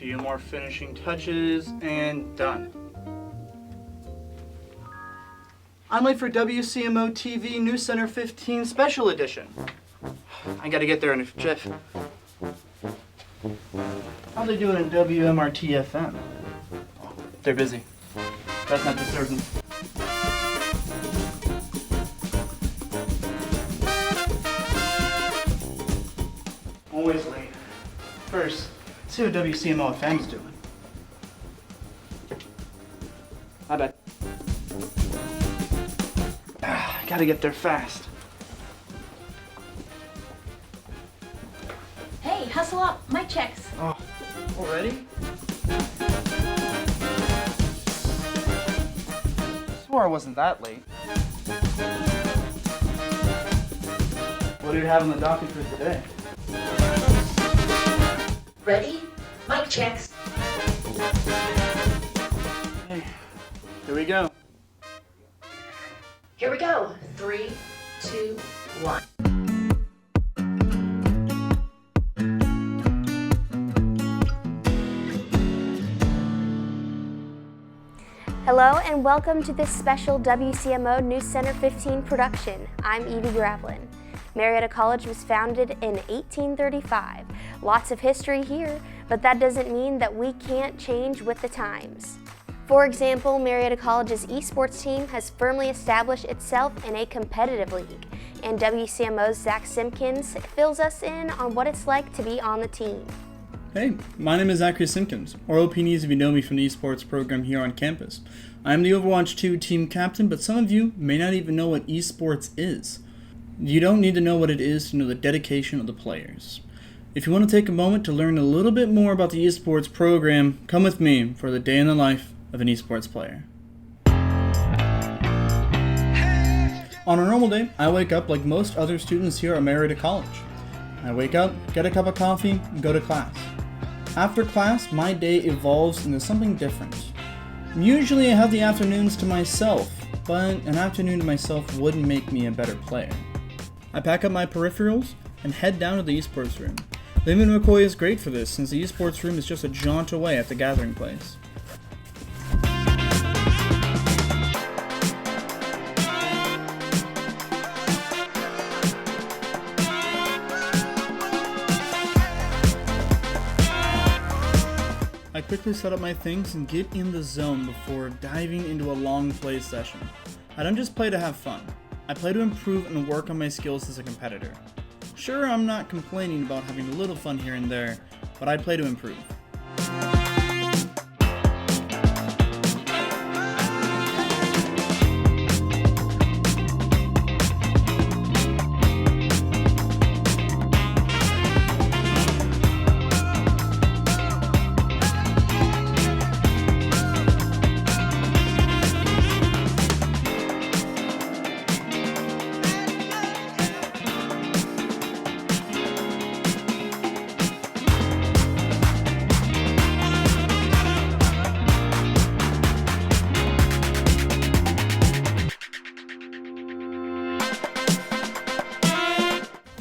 few more finishing touches, and done. I'm late for WCMO TV News Center 15 Special Edition. I gotta get there in a jiff. How they doing in WMRT FM? Oh, they're busy. That's not disturbing. Always late. First, see what WCMO FM's doing. My bad. I gotta get there fast. Hey, hustle up. My checks. Oh, already? Swore I wasn't that late. What do you have on the docket for today? Ready? Mic checks. Hey, here we go. Here we go. 3, 2, 1. Hello and welcome to this special WCMO News Center 15 production. I'm Evie Gravlin. Marietta College was founded in 1835. Lots of history here, but that doesn't mean that we can't change with the times. For example, Marietta College's esports team has firmly established itself in a competitive league, and WCMO's Zach Simpkins fills us in on what it's like to be on the team. Hey, my name is Zachary Simpkins, or OPNs if you know me from the esports program here on campus. I am the Overwatch 2 team captain, but some of you may not even know what esports is. You don't need to know what it is to know the dedication of the players. If you want to take a moment to learn a little bit more about the esports program, come with me for the day in the life of an esports player. On a normal day, I wake up like most other students here at Marietta College. I wake up, get a cup of coffee, and go to class. After class, my day evolves into something different. Usually I have the afternoons to myself, but an afternoon to myself wouldn't make me a better player. I pack up my peripherals and head down to the esports room. Lyman McCoy is great for this, since the esports room is just a jaunt away at the gathering place. I quickly set up my things and get in the zone before diving into a long play session. I don't just play to have fun. I play to improve and work on my skills as a competitor. Sure, I'm not complaining about having a little fun here and there, but I play to improve.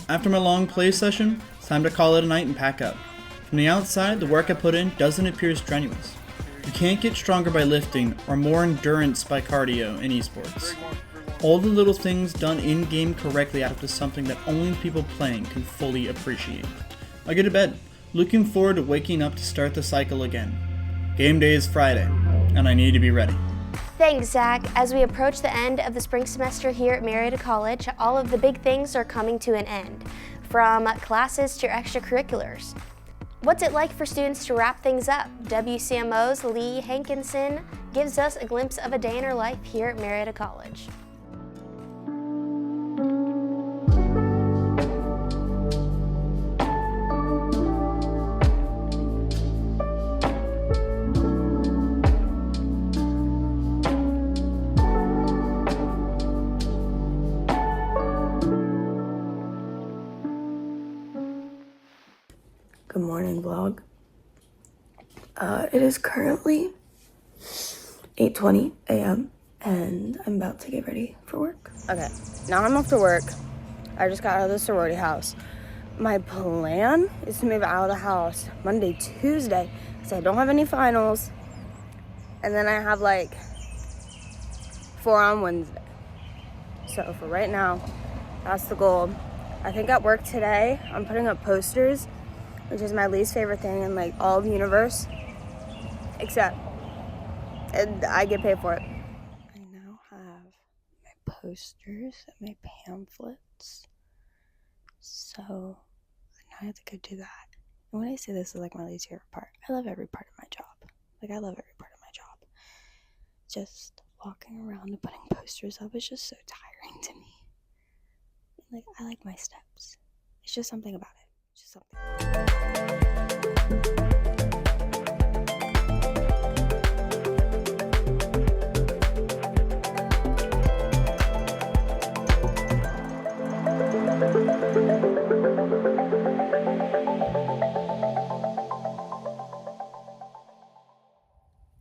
After my long play session, it's time to call it a night and pack up. From the outside, the work I put in doesn't appear strenuous. You can't get stronger by lifting or more endurance by cardio in esports. All the little things done in-game correctly add up to something that only people playing can fully appreciate. I go to bed, looking forward to waking up to start the cycle again. Game day is Friday, and I need to be ready. Thanks, Zach. As we approach the end of the spring semester here at Marietta College, all of the big things are coming to an end, from classes to extracurriculars. What's it like for students to wrap things up? WCMO's Lee Hankinson gives us a glimpse of a day in her life here at Marietta College. Good morning, vlog. It is currently 8:20 a.m. and I'm about to get ready for work. Okay, now I'm off to work. I just got out of the sorority house. My plan is to move out of the house Monday, Tuesday, because I don't have any finals. And then I have like 4 on Wednesday. So for right now, that's the goal. I think at work today, I'm putting up posters, which is my least favorite thing in like all of the universe, except I get paid for it. I now have my posters and my pamphlets. So now I have to go do that. And when I say this is like my least favorite part, I love every part of my job. Like I love every part of my job. Just walking around and putting posters up is just so tiring to me. Like I like my steps. It's just something about it. It's just something.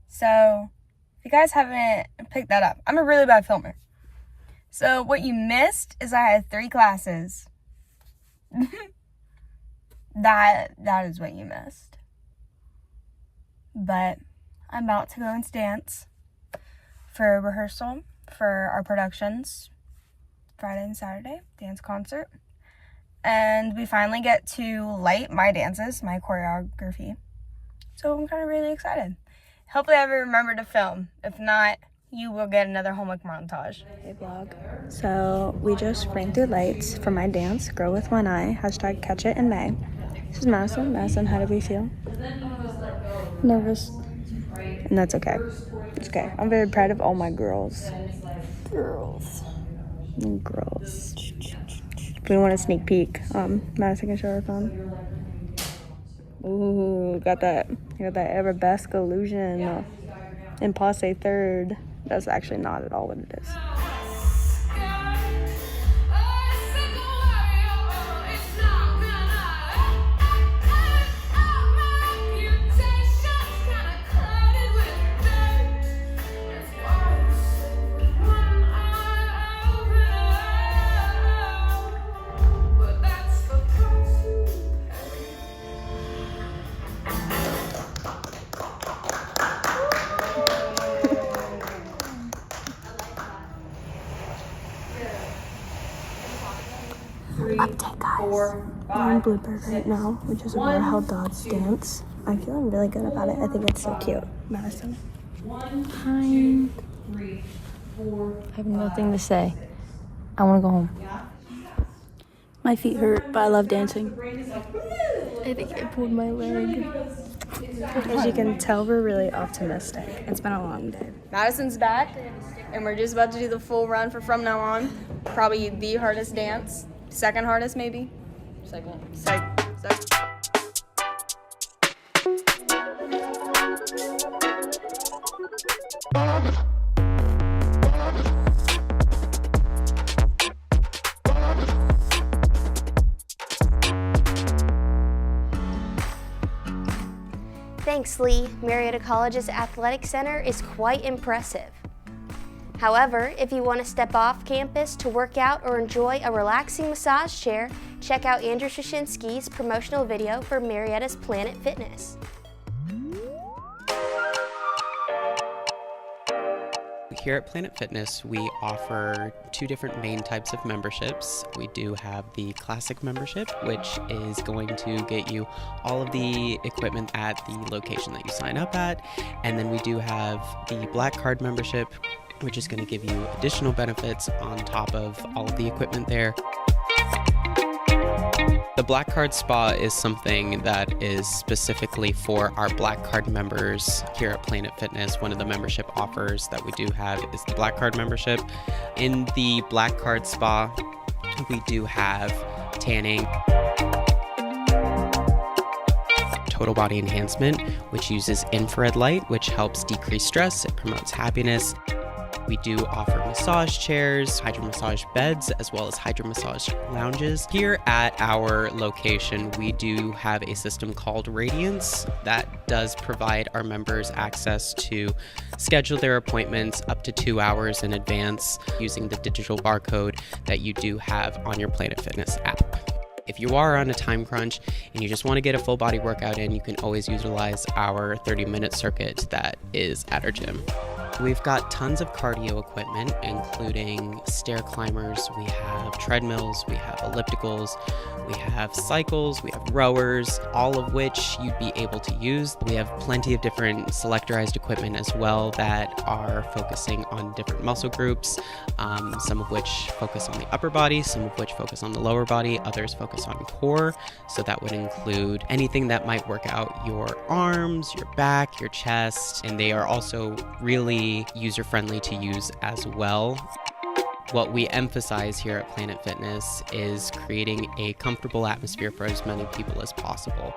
So, if you guys haven't picked that up, I'm a really bad filmer. So, what you missed is I had 3 classes. That is what you missed. But I'm about to go and dance for rehearsal for our productions Friday and Saturday, dance concert. And we finally get to light my dances, my choreography. So I'm kind of really excited. Hopefully I remember to film. If not, you will get another homework montage. Hey vlog. So we just ran through lights for my dance, Girl with One Eye, hashtag catch it in May. This is Madison. Madison, how do we feel? Nervous. And that's okay. It's okay. I'm very proud of all my girls. Girls. If we want a sneak peek, Madison can show her phone. Ooh, got that arabesque illusion in passe third. That's actually not at all what it is. Update, guys. We're on Bluebird right now, which is a Where Held Dogs dance. I'm feeling really good about it. I think it's so cute. Madison. Hi. I have nothing to say. I want to go home. My feet hurt, but I love dancing. I think I pulled my leg. As you can tell, we're really optimistic. It's been a long day. Madison's back, and we're just about to do the full run for From Now On. Probably the hardest dance. Second hardest, maybe? Second. Thanks, Lee. Marietta College's athletic center is quite impressive. However, if you want to step off campus to work out or enjoy a relaxing massage chair, check out Andrew Sushynski's promotional video for Marietta's Planet Fitness. Here at Planet Fitness, we offer 2 different main types of memberships. We do have the Classic membership, which is going to get you all of the equipment at the location that you sign up at. And then we do have the Black Card membership, which is going to give you additional benefits on top of all of the equipment there. The Black Card Spa is something that is specifically for our Black Card members here at Planet Fitness. One of the membership offers that we do have is the Black Card membership. In the Black Card Spa, we do have tanning, total body enhancement, which uses infrared light, which helps decrease stress. It promotes happiness. We do offer massage chairs, hydro massage beds, as well as hydro massage lounges. Here at our location, we do have a system called Radiance that does provide our members access to schedule their appointments up to 2 hours in advance using the digital barcode that you do have on your Planet Fitness app. If you are on a time crunch and you just want to get a full body workout in, you can always utilize our 30-minute circuit that is at our gym. We've got tons of cardio equipment, including stair climbers, we have treadmills, we have ellipticals, we have cycles, we have rowers, all of which you'd be able to use. We have plenty of different selectorized equipment as well that are focusing on different muscle groups, some of which focus on the upper body, some of which focus on the lower body, others focus on core. So that would include anything that might work out your arms, your back, your chest, and they are also really user-friendly to use as well. What we emphasize here at Planet Fitness is creating a comfortable atmosphere for as many people as possible.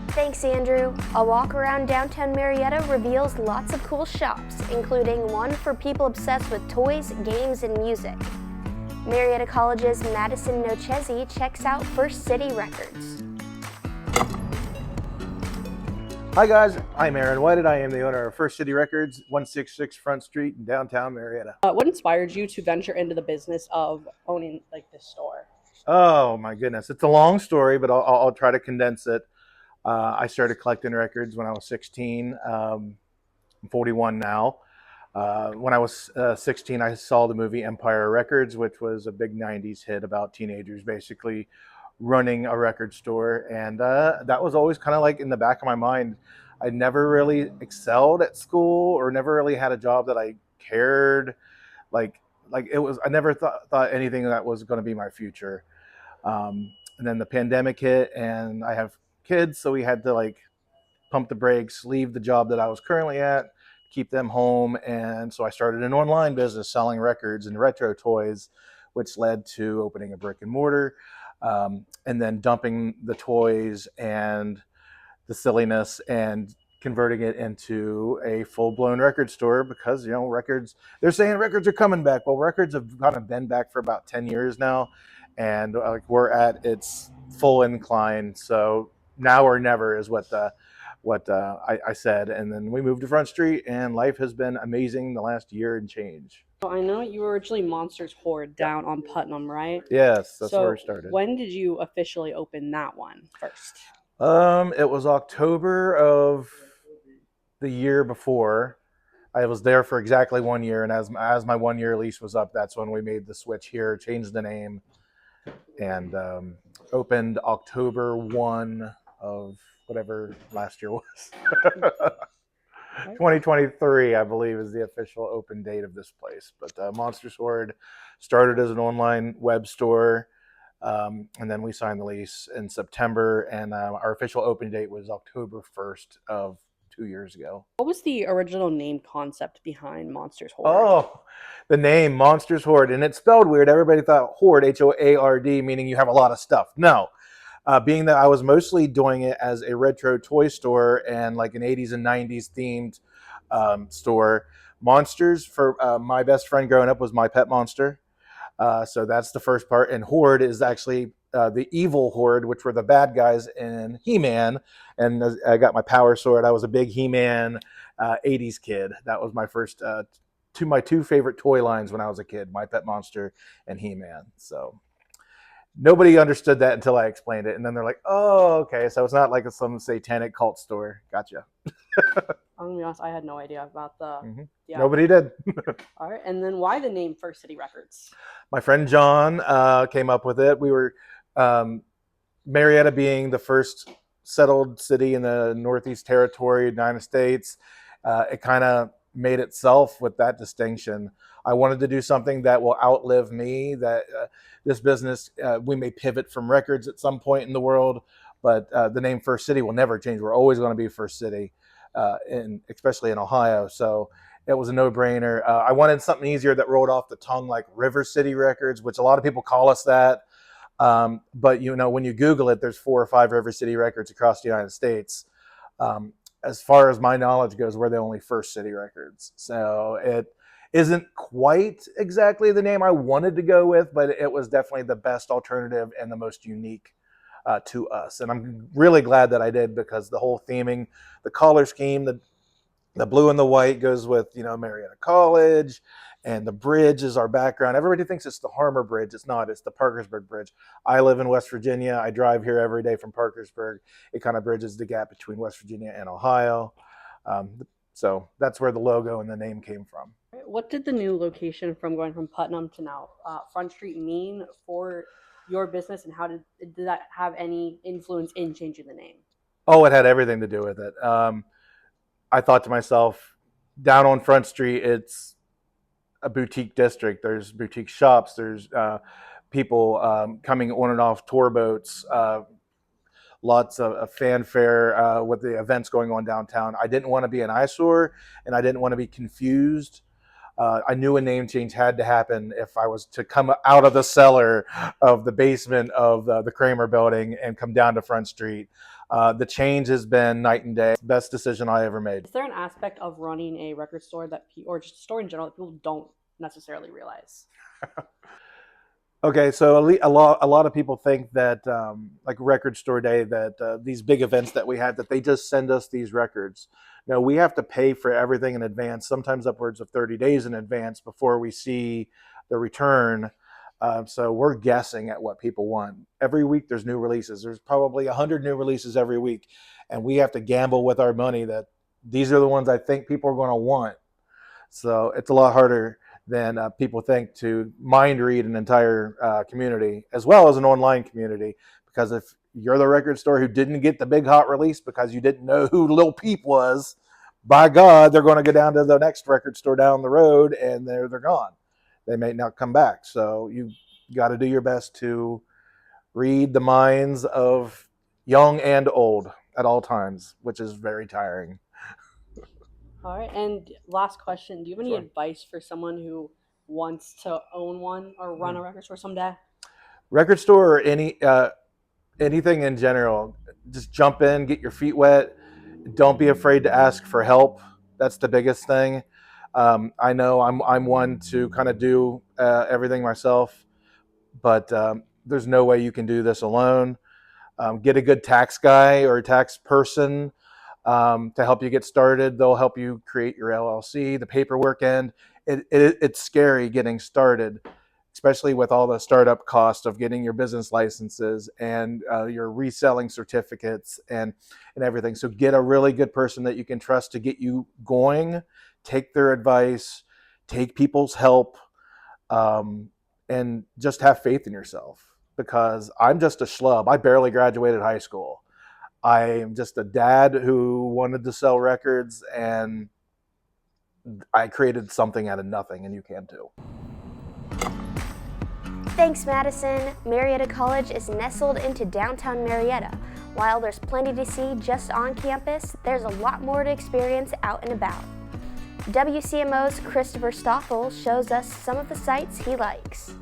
Thanks, Andrew. A walk around downtown Marietta reveals lots of cool shops, including one for people obsessed with toys, games, and music. Marietta College's Madison Noschese checks out First City Records. Hi guys, I'm Aaron Whited. I am the owner of First City Records, 166 Front Street in downtown Marietta. What inspired you to venture into the business of owning like this store? Oh my goodness, it's a long story, but I'll try to condense it. I started collecting records when I was 16. I'm 41 now. When I was 16, I saw the movie Empire Records, which was a big 90s hit about teenagers basically running a record store. And that was always kind of like in the back of my mind. I never really excelled at school or never really had a job that I cared. Like it was, I never thought anything that was going to be my future. And then the pandemic hit and I have kids. So we had to like pump the brakes, leave the job that I was currently at, keep them home. And so I started an online business selling records and retro toys, which led to opening a brick and mortar, and then dumping the toys and the silliness and converting it into a full-blown record store because, you know, records, they're saying records are coming back. Well, records have kind of been back for about 10 years now, and we're at its full incline. So now or never is what I said. And then we moved to Front Street and life has been amazing the last year and change. So I know you were originally Monsters Horde down on Putnam, right? Yes, that's so where we started. When did you officially open that one first? It was October of the year before. I was there for exactly 1 year. And as my 1 year lease was up, that's when we made the switch here, changed the name, and opened October 1 of whatever last year was. 2023, I believe, is the official open date of this place. But Monsters Horde started as an online web store, and then we signed the lease in September, and our official open date was October 1st of 2 years ago. What was the original name concept behind Monsters Horde? Oh, the name Monsters Horde, and it's spelled weird. Everybody thought Horde, H-O-A-R-D, meaning you have a lot of stuff. No. Being that I was mostly doing it as a retro toy store and like an 80s and 90s themed store, Monsters for my best friend growing up was My Pet Monster. So that's the first part. And Horde is actually the evil Horde, which were the bad guys in He-Man. And I got my power sword. I was a big He-Man 80s kid. That was my first, my two favorite toy lines when I was a kid, My Pet Monster and He-Man. So nobody understood that until I explained it. And then they're like, oh, okay. So it's not like some satanic cult store. Gotcha. I'm going to be honest, I had no idea about the... Mm-hmm. Yeah. Nobody did. All right. And then why the name First City Records? My friend John came up with it. We were, Marietta being the first settled city in the Northeast Territory, United States, it kind of made itself with that distinction. I wanted to do something that will outlive me, that this business, we may pivot from records at some point in the world, but the name First City will never change. We're always going to be First City, especially in Ohio. So it was a no-brainer. I wanted something easier that rolled off the tongue, like River City Records, which a lot of people call us that. But, you know, when you Google it, there's 4 or 5 River City Records across the United States. As far as my knowledge goes, we're the only First City Records. So it isn't quite exactly the name I wanted to go with, but it was definitely the best alternative and the most unique to us. And I'm really glad that I did, because the whole theming, the color scheme, The blue and the white goes with, Marietta College, and the bridge is our background. Everybody thinks it's the Harmer Bridge. It's not. It's the Parkersburg Bridge. I live in West Virginia. I drive here every day from Parkersburg. It kind of bridges the gap between West Virginia and Ohio. So that's where the logo and the name came from. What did the new location from going from Putnam to now Front Street mean for your business, and how did that have any influence in changing the name? Oh, it had everything to do with it. I thought to myself, down on Front Street, it's a boutique district. There's boutique shops. There's people coming on and off tour boats. Lots of fanfare with the events going on downtown. I didn't want to be an eyesore, and I didn't want to be confused. I knew a name change had to happen if I was to come out of the cellar of the basement of the Kramer building and come down to Front Street. The change has been night and day. Best decision I ever made. Is there an aspect of running a record store or just a store in general that people don't necessarily realize? Okay, so a lot of people think that like Record Store Day, that these big events that we have, that they just send us these records. No, we have to pay for everything in advance, sometimes upwards of 30 days in advance before we see the return. So we're guessing at what people want. Every week there's new releases. There's probably 100 new releases every week. And we have to gamble with our money that these are the ones I think people are going to want. So it's a lot harder than people think to mind read an entire community, as well as an online community. Because if you're the record store who didn't get the big hot release because you didn't know who Lil Peep was, by God, they're going to go down to the next record store down the road and they're gone. They may not come back. So you got to do your best to read the minds of young and old at all times, which is very tiring. All right. And last question, do you have any Sure. advice for someone who wants to own one or run a record store someday? Record store or anything in general, just jump in, get your feet wet. Don't be afraid to ask for help. That's the biggest thing. I know I'm one to kind of do everything myself, but there's no way you can do this alone. Get a good tax guy or a tax person to help you get started. They'll help you create your LLC, the paperwork end. It's scary getting started, especially with all the startup cost of getting your business licenses and your reselling certificates and everything. So get a really good person that you can trust to get you going. Take their advice, take people's help, and just have faith in yourself, because I'm just a schlub. I barely graduated high school. I am just a dad who wanted to sell records, and I created something out of nothing, and you can too. Thanks, Madison. Marietta College is nestled into downtown Marietta. While there's plenty to see just on campus, there's a lot more to experience out and about. WCMO's Christopher Stoffel shows us some of the sights he likes.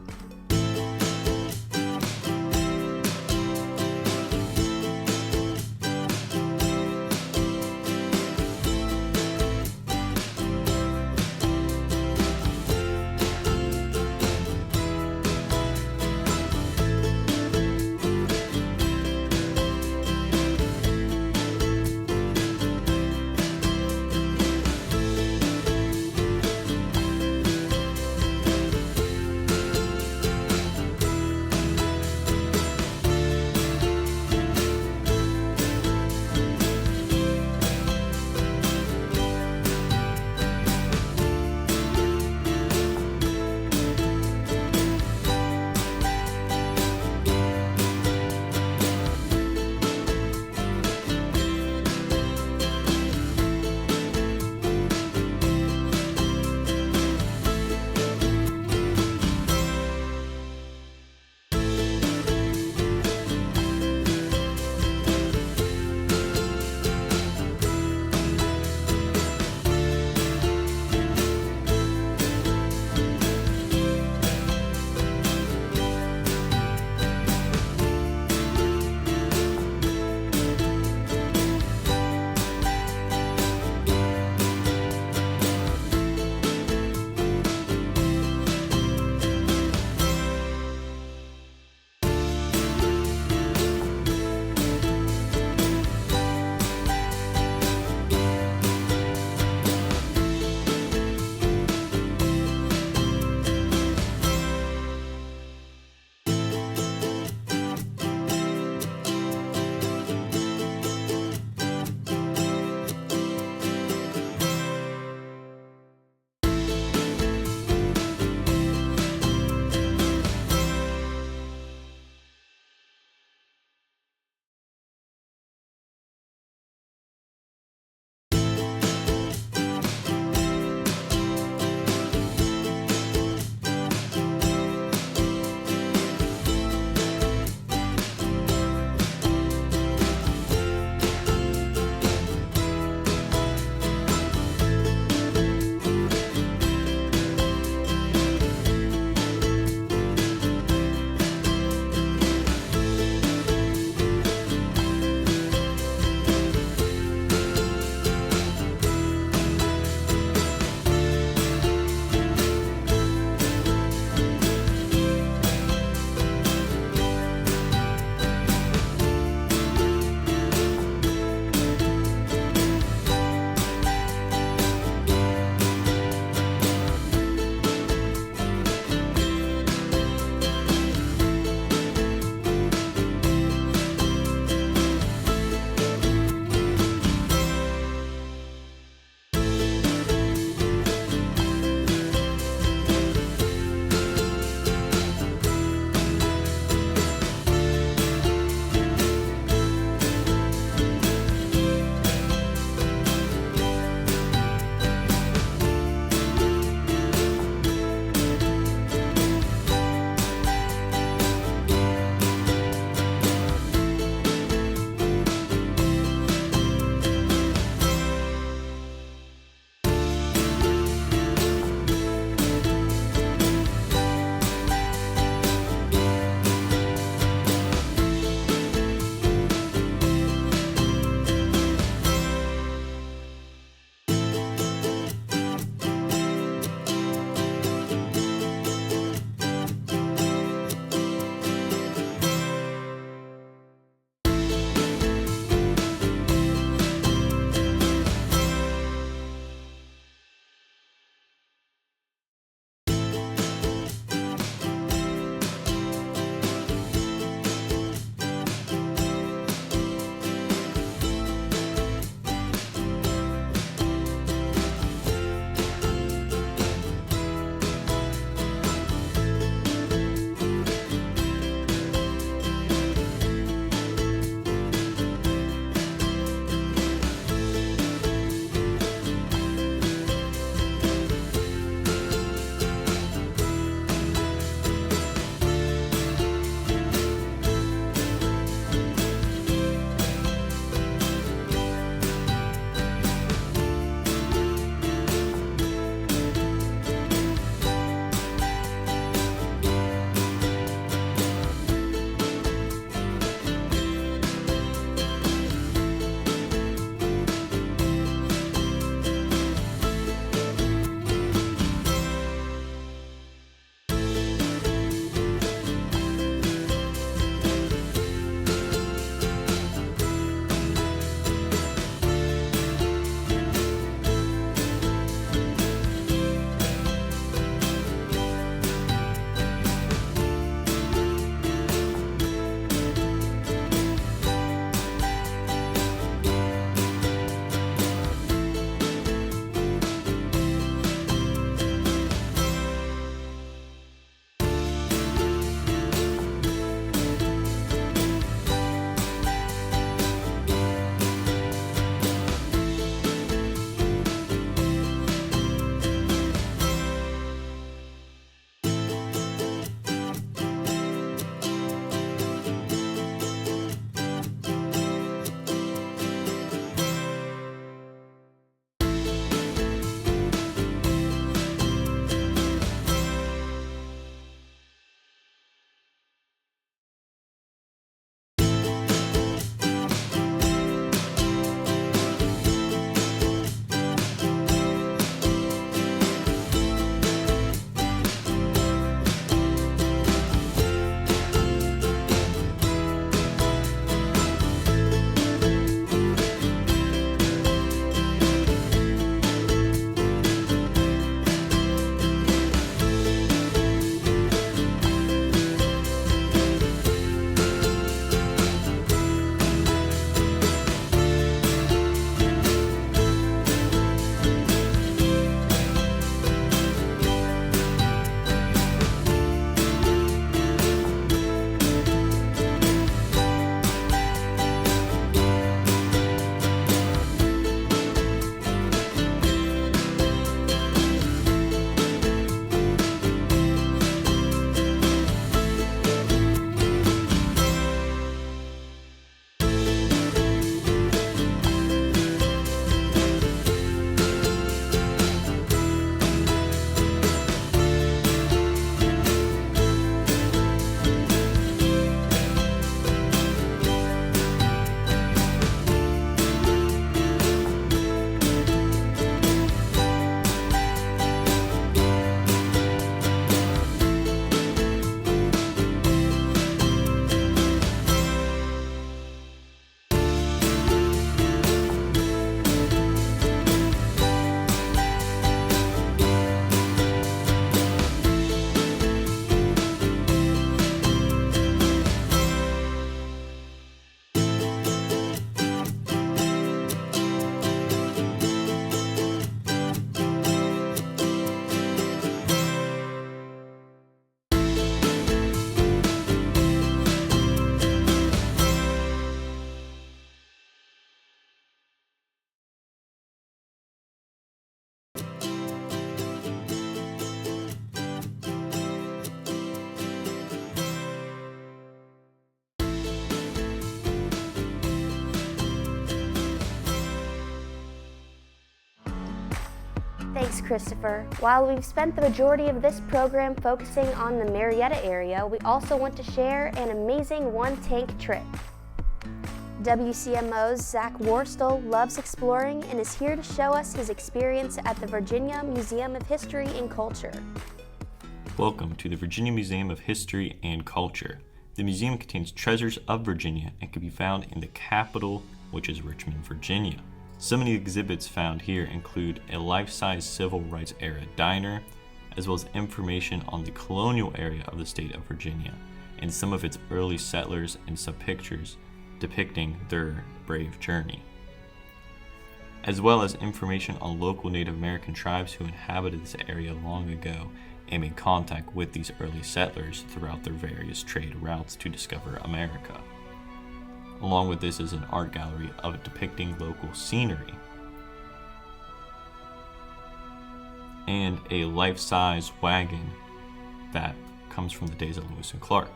Thanks, Christopher. While we've spent the majority of this program focusing on the Marietta area, we also want to share an amazing one-tank trip. WCMO's Zach Worstell loves exploring and is here to show us his experience at the Virginia Museum of History and Culture. Welcome to the Virginia Museum of History and Culture. The museum contains treasures of Virginia and can be found in the capital, which is Richmond, Virginia. Some of the exhibits found here include a life-size civil rights era diner, as well as information on the colonial area of the state of Virginia and some of its early settlers and some pictures depicting their brave journey, as well as information on local Native American tribes who inhabited this area long ago and made contact with these early settlers throughout their various trade routes to discover America. Along with this is an art gallery of depicting local scenery and a life-size wagon that comes from the days of Lewis and Clark,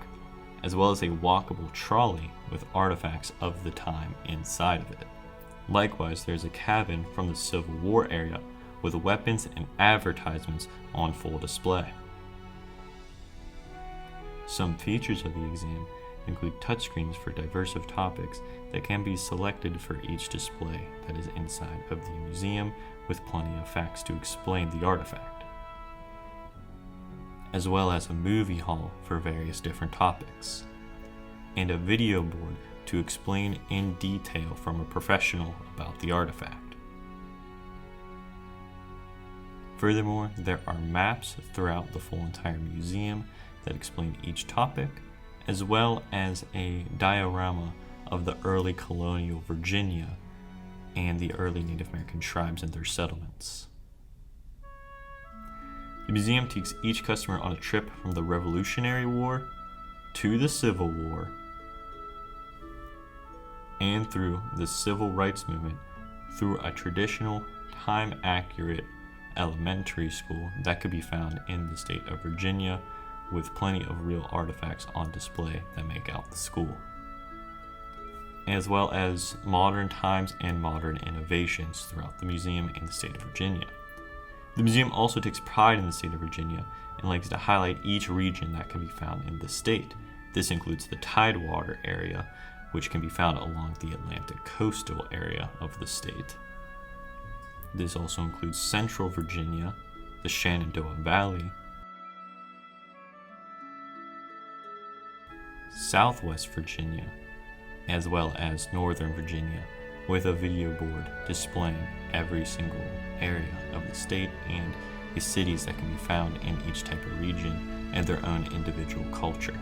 as well as a walkable trolley with artifacts of the time inside of it. Likewise, there's a cabin from the Civil War era with weapons and advertisements on full display. Some features of the exam include touchscreens for diverse of topics that can be selected for each display that is inside of the museum, with plenty of facts to explain the artifact, as well as a movie hall for various different topics, and a video board to explain in detail from a professional about the artifact. Furthermore, there are maps throughout the full entire museum that explain each topic, as well as a diorama of the early colonial Virginia and the early Native American tribes and their settlements. The museum takes each customer on a trip from the Revolutionary War to the Civil War and through the Civil Rights Movement through a traditional, time-accurate elementary school that could be found in the state of Virginia, with plenty of real artifacts on display that make out the school, as well as modern times and modern innovations throughout the museum in the state of Virginia. The museum also takes pride in the state of Virginia and likes to highlight each region that can be found in the state. This includes the Tidewater area, which can be found along the Atlantic coastal area of the state. This also includes Central Virginia, the Shenandoah Valley, Southwest Virginia, as well as Northern Virginia, with a video board displaying every single area of the state and the cities that can be found in each type of region and their own individual culture.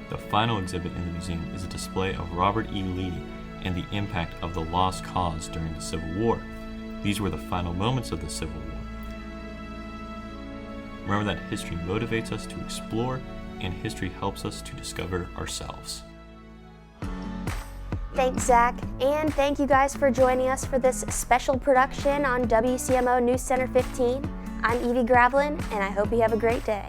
The final exhibit in the museum is a display of Robert E. Lee and the impact of the lost cause during the Civil War. These were the final moments of the Civil War. Remember that history motivates us to explore, and history helps us to discover ourselves. Thanks, Zach, and thank you guys for joining us for this special production on WCMO News Center 15. I'm Evie Gravlin, and I hope you have a great day.